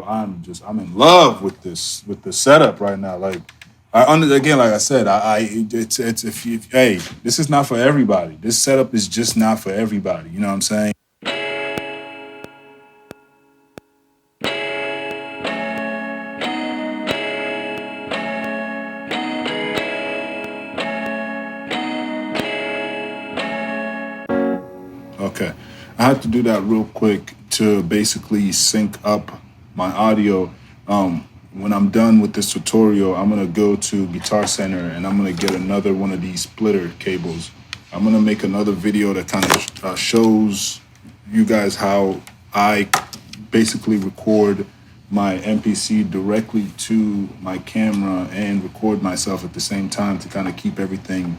I'm in love with the setup right now. Like again, like I said, it's if you, hey, this is not for everybody. This setup is just not for everybody. You know what I'm saying? Okay. I have to do that real quick to basically sync up my audio. When I'm done with this tutorial, I'm going to go to Guitar Center and I'm going to get another one of these splitter cables. I'm going to make another video that kind of shows you guys how I basically record my MPC directly to my camera and record myself at the same time to kind of keep everything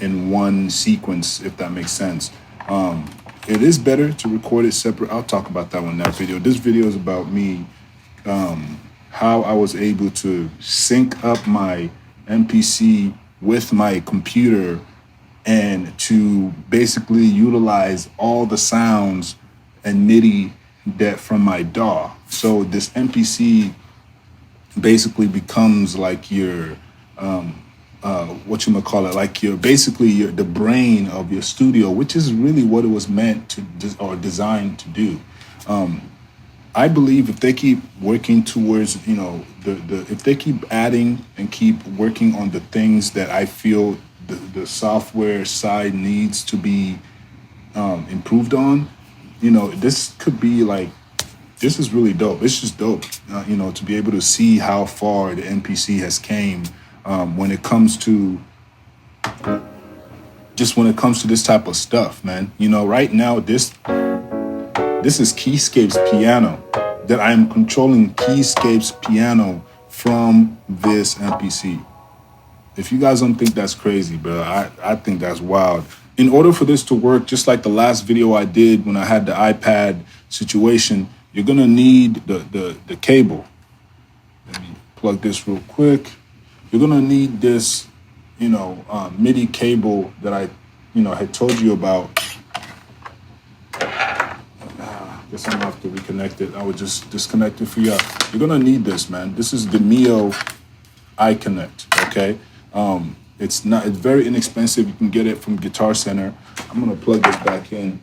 in one sequence, if that makes sense. It is better to record it separate. I'll talk about that one in that video. This video is about me, how I was able to sync up my MPC with my computer and to basically utilize all the sounds and MIDI that from my DAW. So this MPC basically becomes like your what you call it, like you're basically the brain of your studio, which is really what it was meant to or designed to do. I believe if they keep working towards, the if they keep adding and keep working on the things that I feel the software side needs to be improved on, this could be like, this is really dope. It's just dope, to be able to see how far the MPC has came when it comes to this type of stuff, man. Right now, this is Keyscape's piano that I'm controlling Keyscape's piano from this MPC. If you guys don't think that's crazy, bro, I think that's wild. In order for this to work, just like the last video I did when I had the iPad situation, you're gonna need the cable. Let me plug this real quick. You're gonna need this, MIDI cable that I, had told you about. I guess I'm gonna have to reconnect it. I would just disconnect it for you. You're gonna need this, man. This is the Mio iConnect. Okay. It's very inexpensive. You can get it from Guitar Center. I'm gonna plug this back in.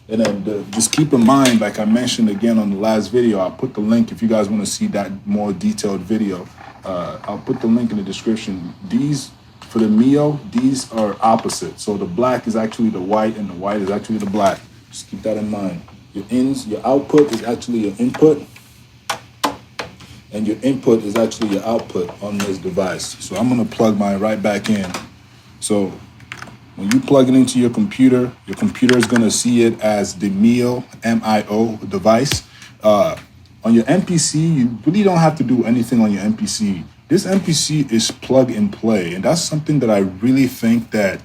And then just keep in mind, like I mentioned again on the last video, I'll put the link if you guys want to see that more detailed video. I'll put the link in the description. These, for the Mio, these are opposite. So the black is actually the white and the white is actually the black. Just keep that in mind. Your output is actually your input, and your input is actually your output on this device. So I'm gonna plug mine right back in. So when you plug it into your computer is gonna see it as the Mio, M-I-O device. On your MPC, you really don't have to do anything on your MPC. This MPC is plug and play, and that's something that I really think that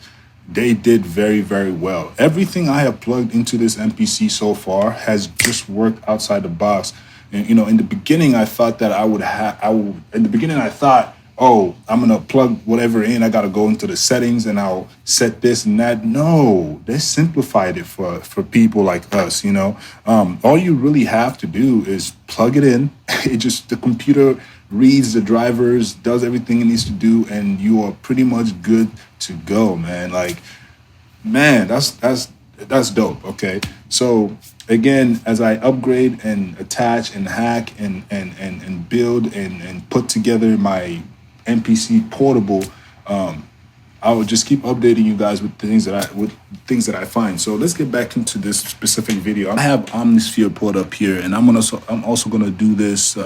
they did very, very well. Everything I have plugged into this MPC so far has just worked outside the box. And in the beginning, I thought that in the beginning, I thought, oh, I'm gonna plug whatever in. I gotta go into the settings and I'll set this and that. No, they simplified it for people like us. All you really have to do is plug it in. The computer reads the drivers, does everything it needs to do, and you are pretty much good to go, man. Like, man, that's dope. Okay, so again, as I upgrade and attach and hack and build and put together my MPC portable, I will just keep updating you guys with things that I find. So let's get back into this specific video. I have Omnisphere pulled up here, and I'm also gonna do this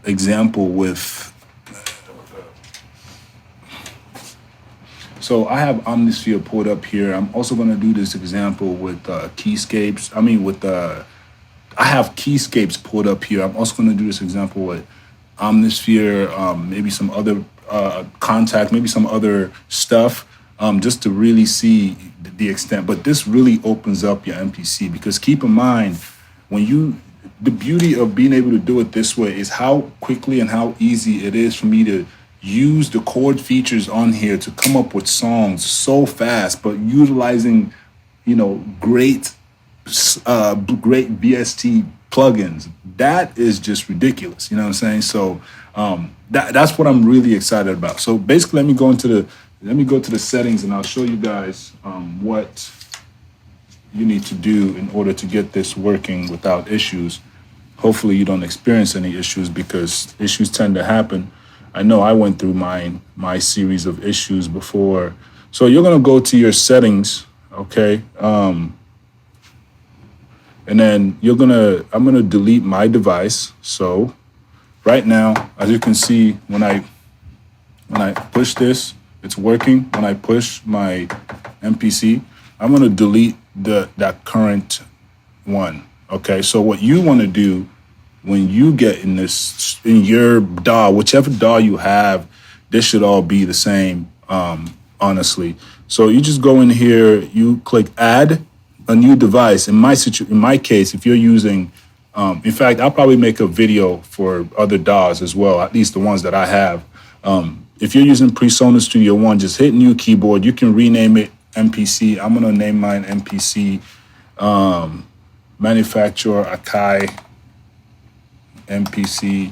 example with. So I have Omnisphere pulled up here. I'm also gonna do this example with Keyscapes. I have Keyscapes pulled up here. I'm also gonna do this example with Omnisphere, maybe some other contact, maybe some other stuff, just to really see the extent. But this really opens up your MPC, because keep in mind, the beauty of being able to do it this way is how quickly and how easy it is for me to use the chord features on here to come up with songs so fast, but utilizing, great VST plugins. That is just ridiculous. You know what I'm saying? So that's what I'm really excited about. So basically, let me go to the settings, and I'll show you guys what you need to do in order to get this working without issues. Hopefully you don't experience any issues, because issues tend to happen. I know I went through my series of issues before. So you're gonna go to your settings, okay? And then I'm gonna delete my device. So right now, as you can see, when I push this, it's working. When I push my MPC, I'm gonna delete that current one. Okay, so what you wanna do when you get in your DAW, whichever DAW you have, this should all be the same, honestly. So you just go in here, you click add a new device. In my case, if you're using, in fact, I'll probably make a video for other DAWs as well, at least the ones that I have. If you're using PreSonus Studio One, just hit new keyboard. You can rename it MPC. I'm gonna name mine MPC. Manufacturer Akai MPC.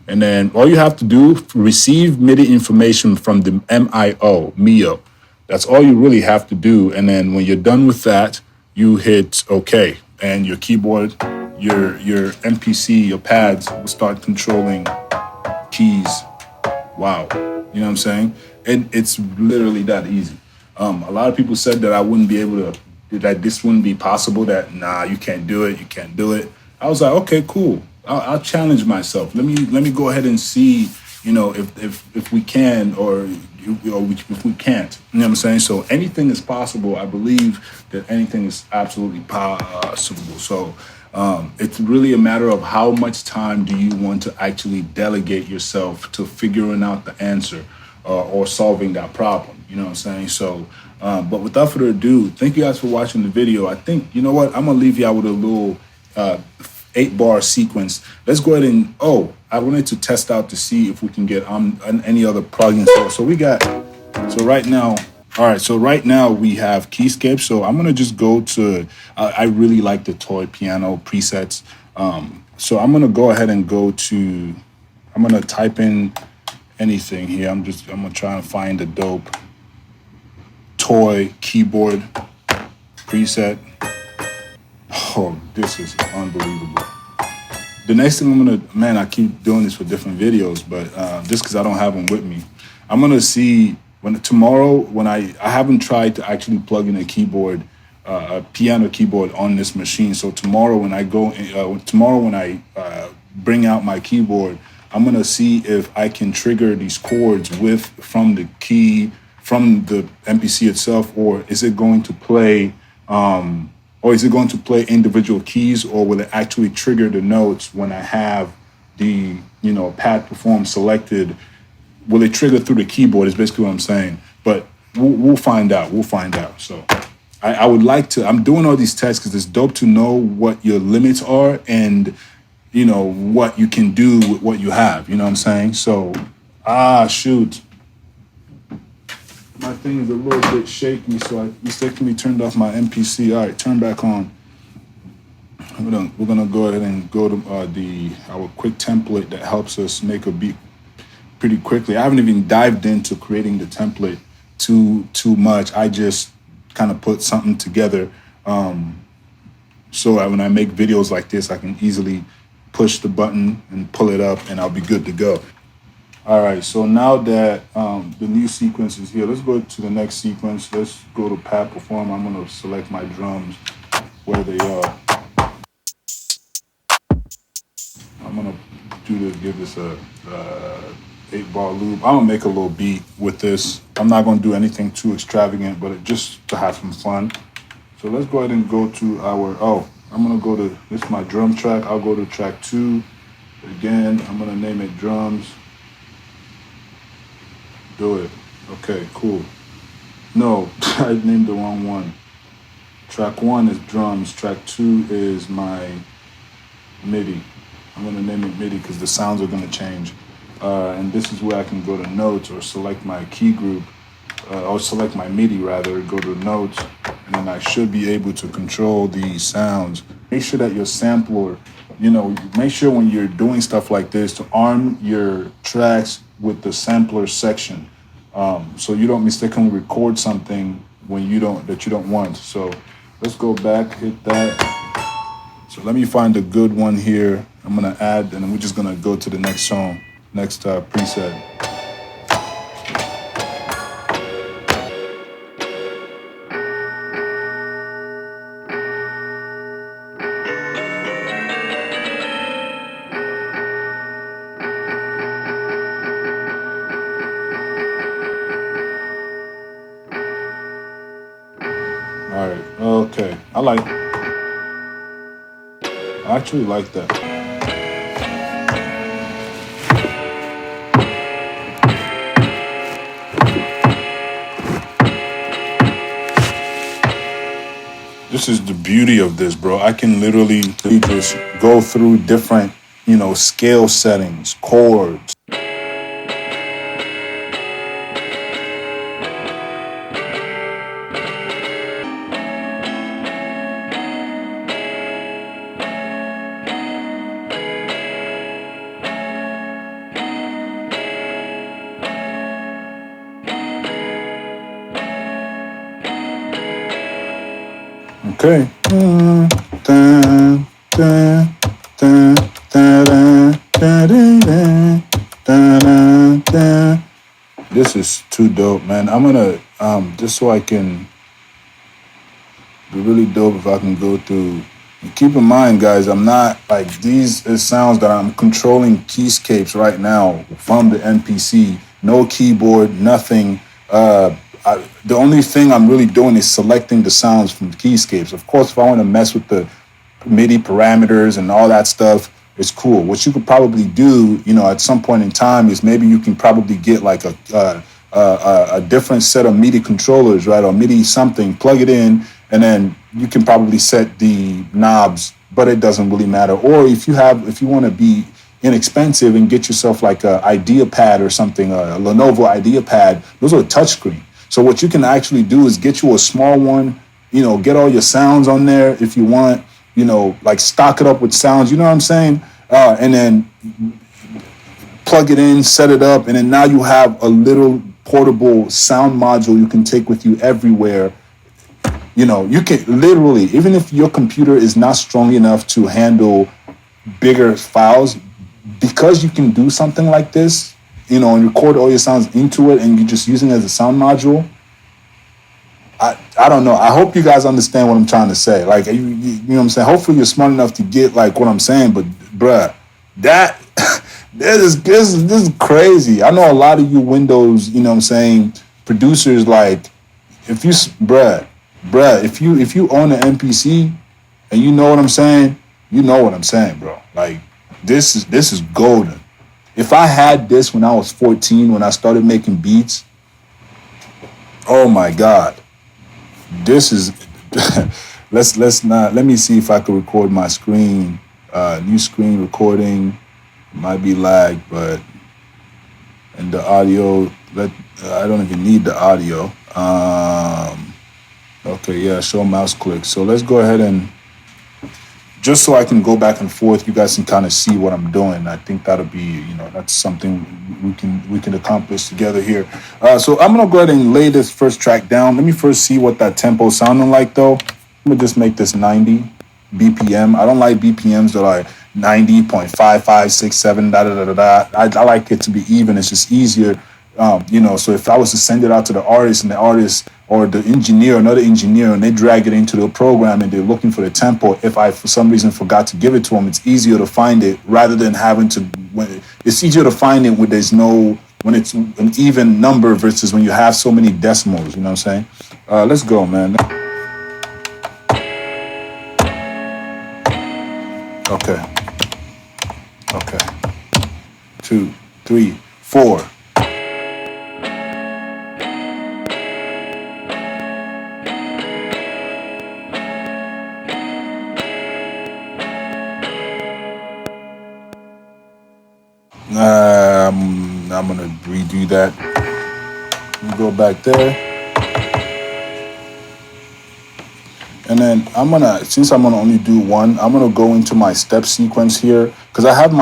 And then all you have to do, receive MIDI information from the MIO. That's all you really have to do. And then when you're done with that, you hit OK, and your keyboard, your MPC, your pads will start controlling keys. Wow. You know what I'm saying? And it's literally that easy. A lot of people said that I wouldn't be able to, that this wouldn't be possible, that, nah, you can't do it. You can't do it. I was like, okay, cool. I'll challenge myself. Let me go ahead and see, if we can, or if we can't. You know what I'm saying? So anything is possible. I believe that anything is absolutely possible. So it's really a matter of how much time do you want to actually delegate yourself to figuring out the answer or solving that problem. You know what I'm saying? So, but without further ado, thank you guys for watching the video. I think, you know what? I'm going to leave you out with a little 8-bar sequence. Let's go ahead and, I wanted to test out to see if we can get on any other plugins. So right now we have Keyscape. So I'm going to just go to, I really like the toy piano presets. So I'm going to go ahead and I'm going to type in anything here. I'm going to try and find a dope toy keyboard preset. Oh, this is unbelievable. The next thing I keep doing this for different videos, but just because I don't have them with me, I'm going to see tomorrow when I haven't tried to actually plug in a keyboard, a piano keyboard on this machine. So tomorrow when I bring out my keyboard, I'm going to see if I can trigger these chords from the MPC itself, or is it going to play, individual keys, or will it actually trigger the notes when I have the, pad perform selected? Will it trigger through the keyboard is basically what I'm saying. But we'll find out. So I would like to, I'm doing all these tests because it's dope to know what your limits are and, what you can do with what you have. You know what I'm saying? So, shoot. My thing is a little bit shaky, so I mistakenly turned off my MPC. All right, turn back on. We're gonna go ahead and go to our quick template that helps us make a beat pretty quickly. I haven't even dived into creating the template too much. I just kind of put something together so that when I make videos like this, I can easily push the button and pull it up, and I'll be good to go. All right, so now that the new sequence is here, let's go to the next sequence. Let's go to pad perform. I'm gonna select my drums where they are. I'm gonna give this a 8-bar loop. I'm gonna make a little beat with this. I'm not gonna do anything too extravagant, but just to have some fun. So let's go ahead and go to I'm gonna go to, this is my drum track. I'll go to track 2. Again, I'm gonna name it drums. Do it. Okay, cool. No, I named the wrong one. Track 1 is drums. Track 2 is my MIDI. I'm gonna name it MIDI because the sounds are gonna change. And this is where I can go to notes or select my key group, or select my MIDI rather, go to notes, and then I should be able to control the sounds. Make sure that your sampler make sure when you're doing stuff like this to arm your tracks with the sampler section, so you don't mistakenly record something when you don't want. So let's go back, hit that. So let me find a good one here. I'm gonna add, and then we're just gonna go to the next song, next preset. All right, okay. I actually like that. This is the beauty of this, bro. I can literally just go through different, scale settings, chords. Okay. This is too dope, man. I'm gonna just so I can be really dope if I can go through. And keep in mind, guys, I'm not like these sounds that I'm controlling keyscapes right now from the MPC. No keyboard, nothing. The only thing I'm really doing is selecting the sounds from the keyscapes. Of course, if I want to mess with the MIDI parameters and all that stuff, it's cool. What you could probably do, at some point in time, is maybe you can probably get like a different set of MIDI controllers, right, or MIDI something, plug it in, and then you can probably set the knobs, but it doesn't really matter. Or if you want to be inexpensive and get yourself like a Idea Pad or something, a Lenovo Idea Pad, those are touchscreen. So what you can actually do is get you a small one, get all your sounds on there if you want, like stock it up with sounds, you know what I'm saying? And then plug it in, set it up, and then now you have a little portable sound module you can take with you everywhere. You can literally, even if your computer is not strong enough to handle bigger files, because you can do something like this, and record all your sounds into it, and you're just using it as a sound module. I don't know. I hope you guys understand what I'm trying to say. Like, you know what I'm saying? Hopefully you're smart enough to get like what I'm saying, but bruh, that this is crazy. I know a lot of you Windows, producers, like, if you if you own an MPC and you know what I'm saying, bro. Like, this is golden. If I had this when I was 14, when I started making beats, oh my God, this is, let me see if I could record my screen, new screen recording, might be lag, but, and the audio, I don't even need the audio. Okay, yeah, show mouse click. So let's go ahead and, just so I can go back and forth, you guys can kind of see what I'm doing. I think that'll be, that's something we can accomplish together here. So I'm gonna go ahead and lay this first track down. Let me first see what that tempo sounding like, though. I'm gonna just make this 90 BPM. I don't like BPMs that are 90.5567 da da da da. I like it to be even. It's just easier. So if I was to send it out to the artist, and the artist or the engineer, another engineer, and they drag it into the program and they're looking for the tempo, if I for some reason forgot to give it to them, it's easier to find it rather than having to. It's easier to find it when it's an even number versus when you have so many decimals. You know what I'm saying? Let's go, man. Okay. 2, 3, 4. I'm gonna redo that. Go back there, and then since I'm gonna only do one, I'm gonna go into my step sequence here because I have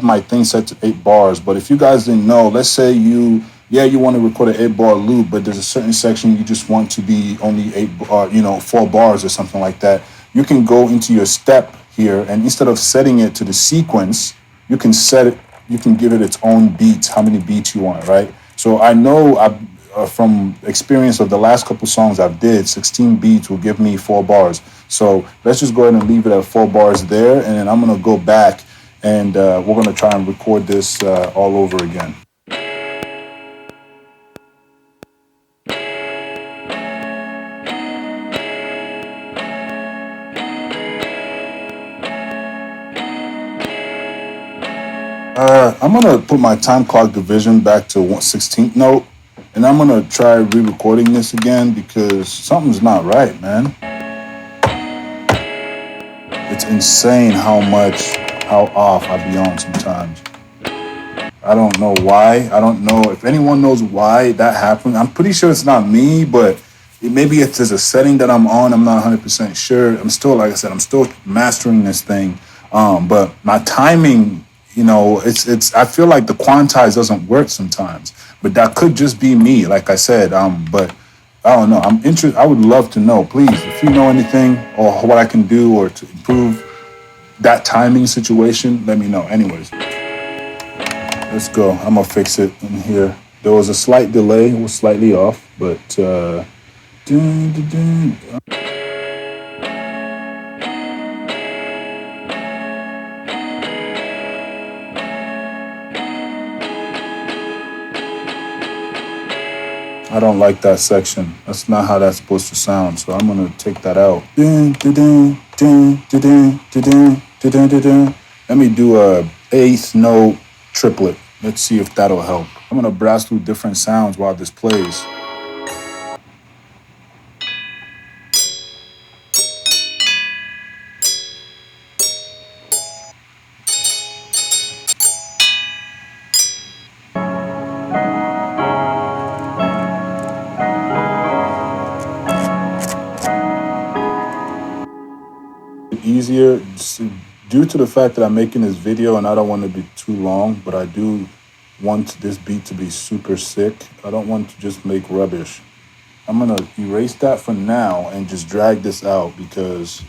my thing set to 8 bars. But if you guys didn't know, let's say you want to record an 8-bar loop, but there's a certain section you just want to be only 4 bars or something like that. You can go into your step here, and instead of setting it to the sequence, you can give it its own beats, how many beats you want, right? So I know from experience of the last couple songs I've did, 16 beats will give me 4 bars. So let's just go ahead and leave it at 4 bars there, and then I'm gonna go back and we're gonna try and record this all over again. I'm gonna put my time clock division back to 1/16th note, and I'm gonna try re-recording this again because something's not right, man. It's insane how off I be on sometimes. I don't know why. I don't know if anyone knows why that happened. I'm pretty sure it's not me, but maybe there's a setting that I'm on. I'm not 100% sure. I'm still, like I said, I'm still mastering this thing. But my timing, I feel like the quantize doesn't work sometimes, but that could just be me, like I said. But I don't know. I'm interested. I would love to know, please, if you know anything or what I can do or to improve that timing situation, let me know. Anyways, let's go. I'm gonna fix it in here. There was a slight delay. It was slightly off, but I don't like that section. That's not how that's supposed to sound. So I'm gonna take that out. Let me do a 8th note triplet. Let's see if that'll help. I'm gonna browse through different sounds while this plays. Easier due to the fact that I'm making this video and I don't want to be too long, but I do want this beat to be super sick. I don't want to just make rubbish. I'm gonna erase that for now and just drag this out because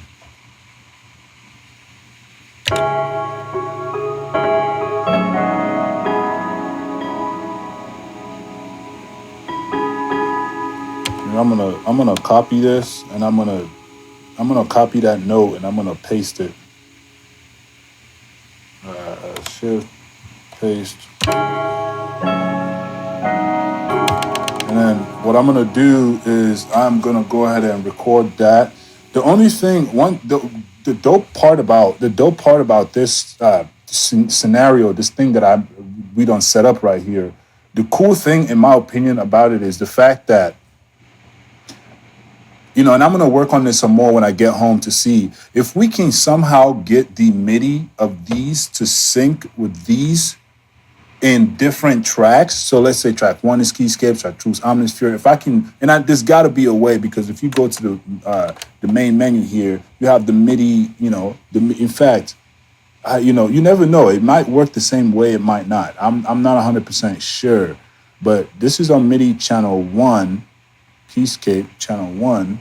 I'm gonna copy this and I'm gonna copy that note and I'm gonna paste it. Shift, paste. And then what I'm gonna do is I'm gonna go ahead and record that. The only thing, the dope part about this scenario, this thing that we don't set up right here. The cool thing, in my opinion, about it is the fact that, and I'm going to work on this some more when I get home to see if we can somehow get the MIDI of these to sync with these in different tracks. So let's say track 1 is Keyscapes, track 2 is Omnisphere. If I can, there's got to be a way, because if you go to the main menu here, you have the MIDI, in fact, you never know. It might work the same way, it might not. I'm not 100% sure, but this is on MIDI channel 1. Keyscape channel 1.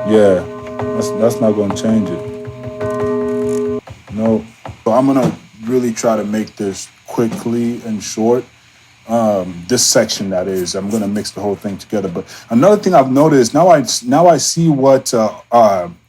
Yeah, that's not going to change it. No. So I'm going to really try to make this quickly and short. This section, that is. I'm going to mix the whole thing together. But another thing I've noticed, now I see what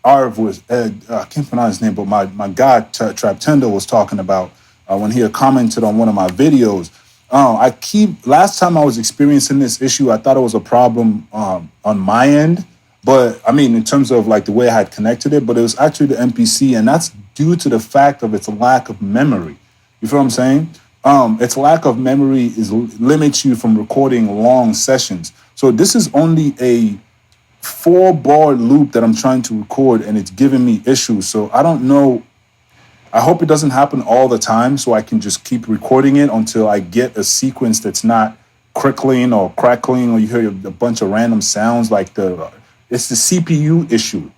Arv was, I can't pronounce his name, but my guy, Trap Tender, was talking about when he had commented on one of my videos. Last time I was experiencing this issue, I thought it was a problem on my end. But in terms of like the way I had connected it, but it was actually the MPC, and that's due to the fact of its lack of memory. You feel what I'm saying? Its lack of memory limits you from recording long sessions. So this is only a 4-bar loop that I'm trying to record, and it's giving me issues. So I don't know. I hope it doesn't happen all the time, so I can just keep recording it until I get a sequence that's not crickling or crackling, or you hear a bunch of random sounds like it's the CPU issue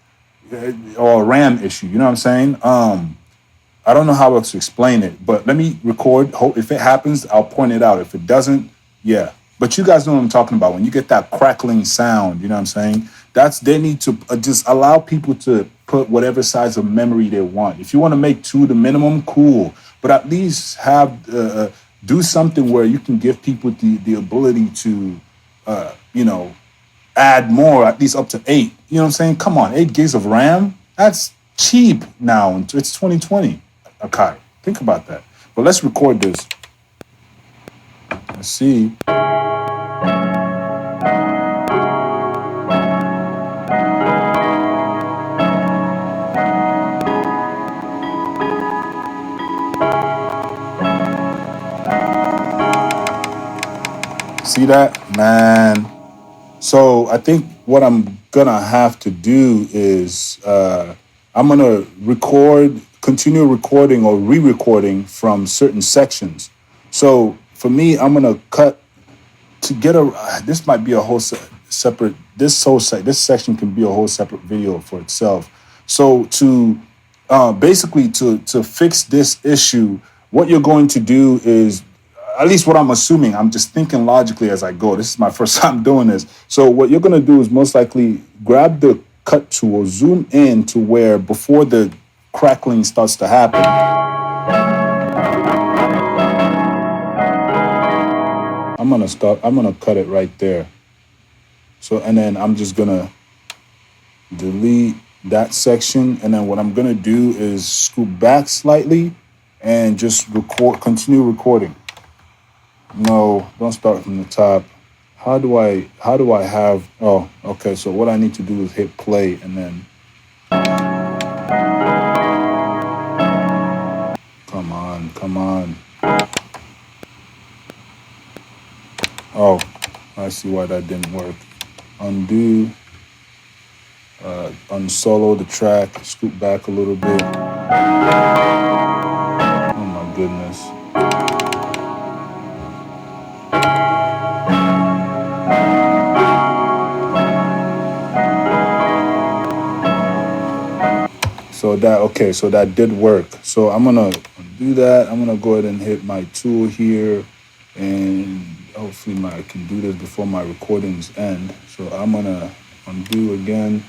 or RAM issue. You know what I'm saying? I don't know how else to explain it, but let me record. If it happens, I'll point it out. If it doesn't, yeah. But you guys know what I'm talking about. When you get that crackling sound, you know what I'm saying? They need to just allow people to put whatever size of memory they want. If you want to make 2 the minimum, cool. But at least do something where you can give people the ability to, add more, at least up to 8. You know what I'm saying? Come on, 8 gigs of RAM? That's cheap now. It's 2020. Akai, think about that. But let's record this. Let's see. See that? Man. So I think what I'm gonna have to do is I'm gonna continue recording or re-recording from certain sections. So for me, I'm gonna cut to get this might be a whole separate. This section can be a whole separate video for itself. So to basically to fix this issue, what you're going to do is, at least what I'm assuming, I'm just thinking logically as I go. This is my first time doing this. So what you're going to do is most likely grab the cut tool, zoom in to where before the crackling starts to happen. I'm going to cut it right there. So, and then I'm just going to delete that section. And then what I'm going to do is scoot back slightly and just continue recording. No, don't start from the top. How do I have, oh, okay. So what I need to do is hit play and then. Come on. Oh, I see why that didn't work. Undo, unsolo the track, scoot back a little bit. Oh my goodness. So that did work. So I'm gonna do that. I'm gonna go ahead and hit my tool here, and hopefully I can do this before my recordings end. So I'm gonna undo again.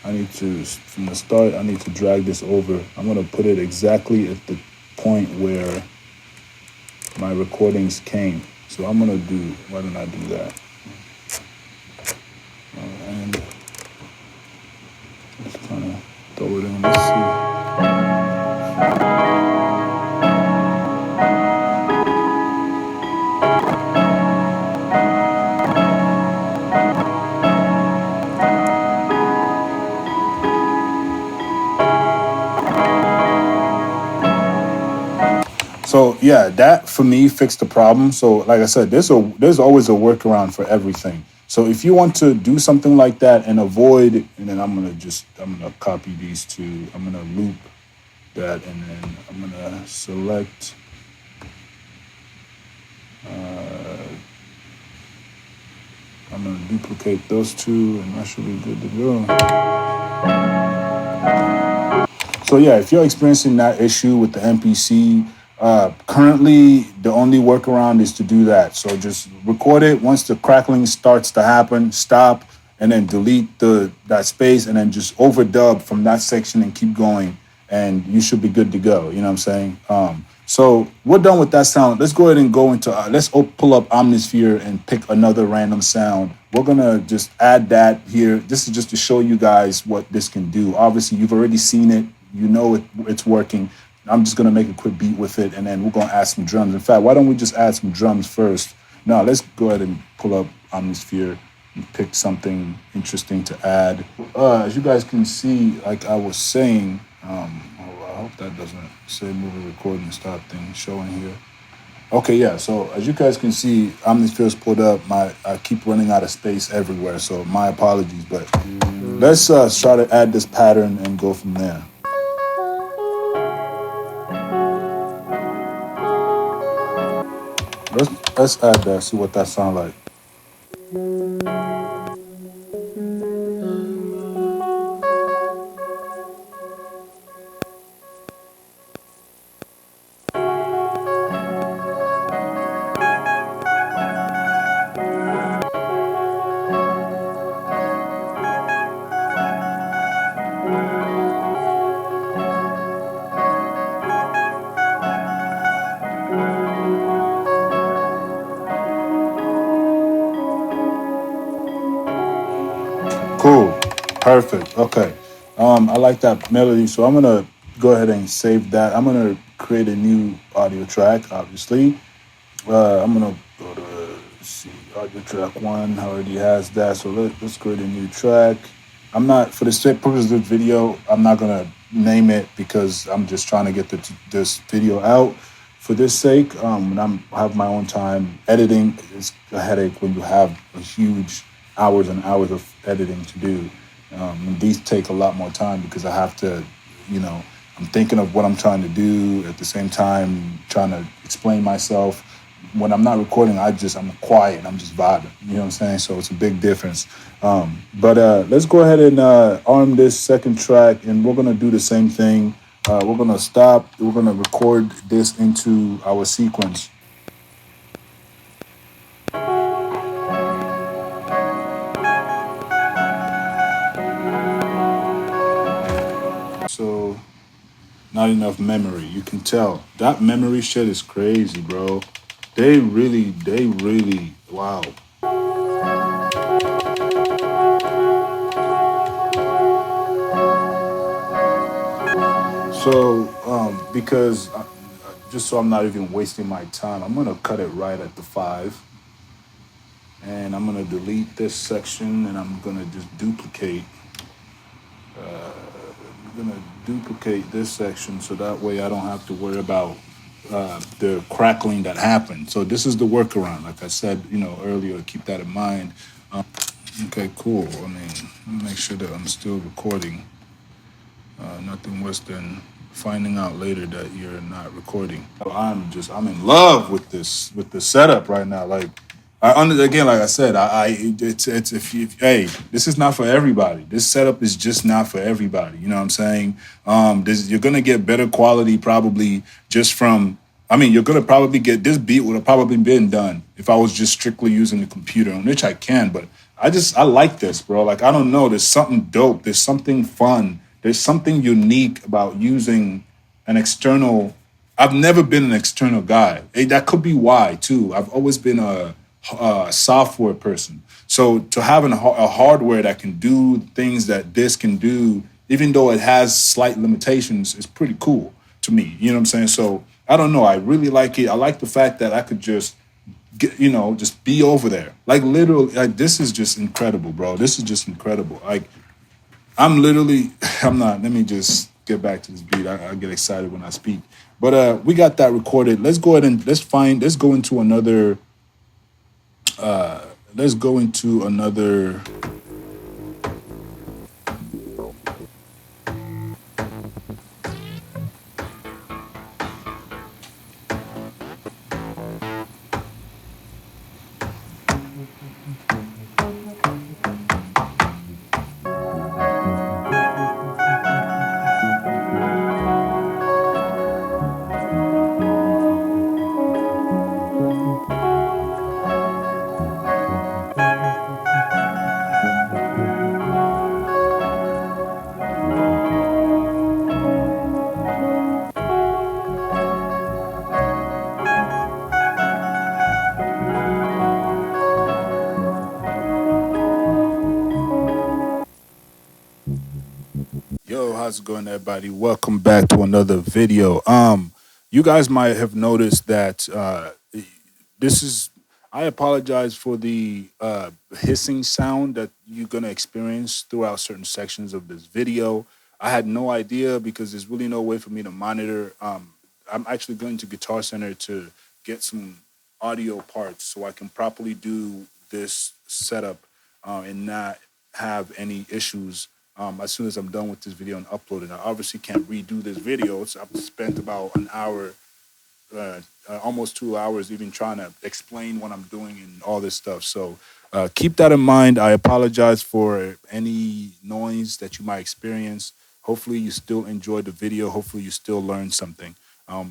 From the start, I need to drag this over. I'm gonna put it exactly at the point where my recordings came. So why don't I do that? And just kind of throw it in. Let's see. So yeah, that for me fixed the problem. So like I said, there's always a workaround for everything. So if you want to do something like that and avoid, and then I'm gonna copy these two. I'm gonna loop that, and then I'm gonna select. I'm gonna duplicate those two, and that should be good to go. So yeah, if you're experiencing that issue with the MPC, currently the only workaround is to do that. So just record it. Once the crackling starts to happen, stop, and then delete that space, and then just overdub from that section and keep going, and you should be good to go. You know what I'm saying? So we're done with that sound. Let's go ahead and go into, let's pull up Omnisphere and pick another random sound. We're going to just add that here. This is just to show you guys what this can do. Obviously, you've already seen it. You know it's working. I'm just going to make a quick beat with it, and then we're going to add some drums. In fact, why don't we just add some drums first? Now, let's go ahead and pull up Omnisphere and pick something interesting to add. As you guys can see, like I was saying, I hope that doesn't say movie recording stop thing showing here. Okay, yeah, so as you guys can see, Omnisphere's pulled up. I keep running out of space everywhere, so my apologies. But let's try to add this pattern and go from there. Let's add that. See what that sound like. Cool. Perfect. Okay. I like that melody, so I'm gonna go ahead and save that. I'm gonna create a new audio track, obviously. I'm gonna go to let's see audio track one. I already has that, so let's create a new track. I'm not for the sake purpose of this video. I'm not gonna name it because I'm just trying to get this video out. For this sake, when I have my own time editing, it's a headache when you have a huge hours and hours of editing to do. And these take a lot more time because I have to, you know, I'm thinking of what I'm trying to do at the same time, trying to explain myself. When I'm not recording, I'm quiet. I'm just vibing. You know what I'm saying? So it's a big difference. But let's go ahead and arm this second track, and we're gonna do the same thing. We're gonna stop. We're gonna record this into our sequence. So not enough memory. You can tell that memory shit is crazy, bro. They really, wow. So, because just so I'm not even wasting my time, I'm gonna cut it right at the 5, and I'm gonna delete this section, and I'm gonna just duplicate. I'm gonna duplicate this section so that way I don't have to worry about the crackling that happened. So this is the workaround. Like I said, earlier, keep that in mind. Okay, cool. I mean, make sure that I'm still recording. Nothing worse than finding out later that you're not recording. I'm in love with the setup right now. Like, again, like I said, it's if you, hey, this is not for everybody. This setup is just not for everybody. You know what I'm saying? You're gonna get better quality probably just from. I mean, you're gonna probably get this beat would have probably been done if I was just strictly using the computer, on which I can, but I like this, bro. Like I don't know, there's something dope, there's something fun, there's something unique about using an external. I've never been an external guy. That could be why too. I've always been a software person. So to have a hardware that can do things that this can do, even though it has slight limitations, is pretty cool to me. You know what I'm saying? So I don't know. I really like it. I like the fact that I could just just be over there. Like literally, like this is just incredible, bro. This is just incredible. Like I'm literally, I'm not. Let me just get back to this beat. I get excited when I speak. But we got that recorded. Let's go ahead and Let's go into another. Let's go into another. Yo, how's it going, everybody? Welcome back to another video. You guys might have noticed that this is. I apologize for the hissing sound that you're gonna experience throughout certain sections of this video. I had no idea because there's really no way for me to monitor. I'm actually going to Guitar Center to get some audio parts so I can properly do this setup and not have any issues as soon as I'm done with this video and uploading. I obviously can't redo this video. So I've spent about an hour almost 2 hours even trying to explain what I'm doing and all this stuff. So keep that in mind. I apologize for any noise that you might experience. Hopefully, you still enjoyed the video. Hopefully, you still learned something.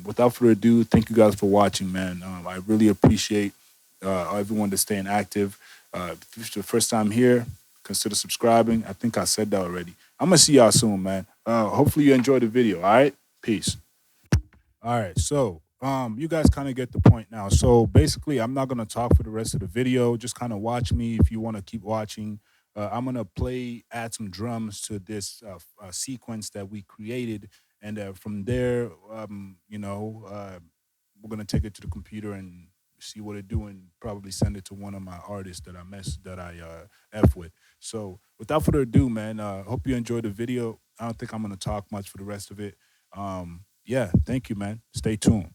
Without further ado, thank you guys for watching, man. I really appreciate everyone that's staying active. If it's your first time here, consider subscribing. I think I said that already. I'm going to see y'all soon, man. Hopefully, you enjoyed the video. All right? Peace. All right, so you guys kind of get the point now. So basically, I'm not gonna talk for the rest of the video. Just kind of watch me if you want to keep watching. I'm gonna add some drums to this sequence that we created, and from there, we're gonna take it to the computer and see what it do, and probably send it to one of my artists that I f with. So without further ado, man, hope you enjoyed the video. I don't think I'm gonna talk much for the rest of it. Yeah, thank you, man. Stay tuned.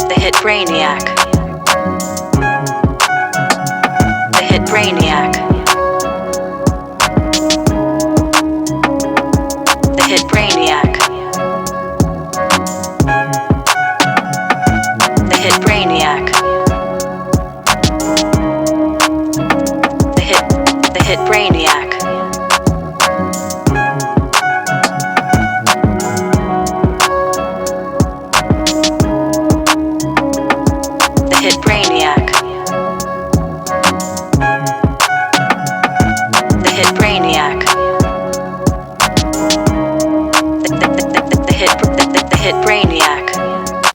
TheHitBrainiac. TheHitBrainiac. TheHitBrainiac. TheHitBrainiac.